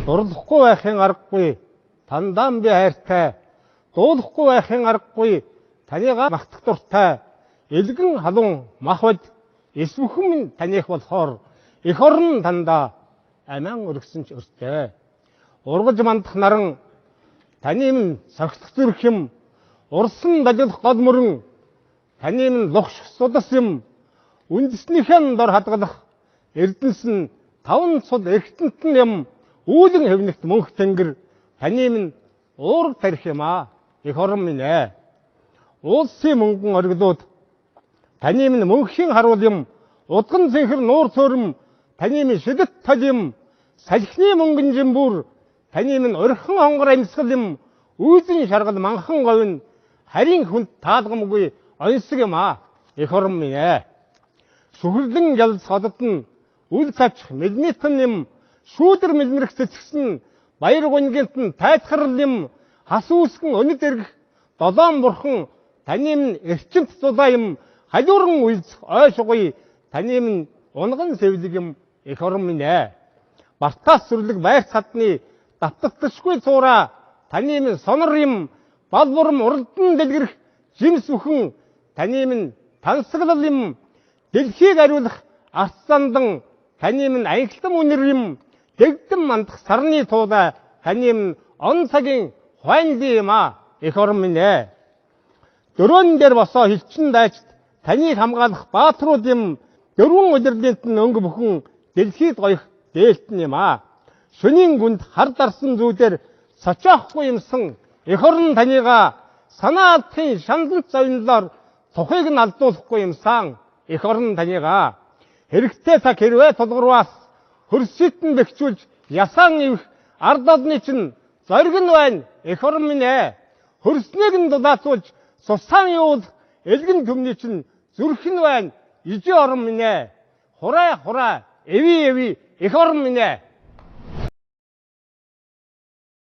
дурлахгүй байхын аргагүй тандан би хайртай, дуулахгүй байхын аргагүй танийгаа магтах дуртай, элгэн халуун махбод эсвэхэн минь таних болохоор эх орн тандаа амиан өргсөн ч өртөө. Ургаж мандах наран таны минь согтох зүрх юм, урсан дажуулах гол мөрөн таны минь лухших судас юм, үндэснийхэн дор хадгалах эрдэнэс нь таван цул эргэтэнтэн юм, үүлэн хэвнэгт мөнх тэнгэр таны минь уург тарих юм а. Эх орн минь ээ. Улсын мөнгөн оргилууд таны минь мөнхийн харуул юм, удган зэнхэр нуур цөөрөм таны минь шидэт тал юм, салхины мөнгөн жимбүр таны минь орхон хонгор амьсгал юм, үүзэн шаргал манхан говь харин хүнд таалгамгүй онсог юм а. Эх орн минь ээ. Сүхэрлэн ялс холдон үл цавчих мэлмитэн юм, шүүдэр мэлмэрх цэцгсэн баяр гонигэнт нь тайлхарл юм, хас үүсгэн өнөд эргэх долоон бурхан таны минь эрчимт зулаа юм, халиуран үйлцэх ойшгүй таны минь унган сэвлэг юм. Эх орн минь ээ. Бартаас сүрлэг байр цадны давтагдшгүй цуура таны минь сонор юм, бал бурам уралдан дэлгэрэх жимс бүхэн таны минь тансаглал юм, дэлхийг ариулах арц зандан таны минь аялтан үнэр юм, дэгдэн мандах сарны туулай таны минь он цагийн хуайнли юм а. Эх орн минь ээ. Дөрөөн дээр босоо хилчин дайчд таныг хамгаалах баатрууд юм, дөрвөн удирлынт нь өнгө бүхэн дэлхийд гоёх дээлтэн юм а. Шөнийн гүнд хар дарсан зүүдээр сочоохгүй юмсан эх орн таныгаа санаа алдахын шаналт зовнилоор тухыг нь алдуулахгүй юмсан эх орн таныгаа хэрэгтэй цаг хэрвээ тулгуураас хөрсөйтэн бэхжүүлж ясаан ивэх ард олны чинь зориг нь байна. Эх орн минь ээ. Хөрснөг нь дулаацуулж сусаан юул элгэн төмний чинь зүрх нь байна. Ижи орн минь ээ. Хураа эви эх орн минь ээ.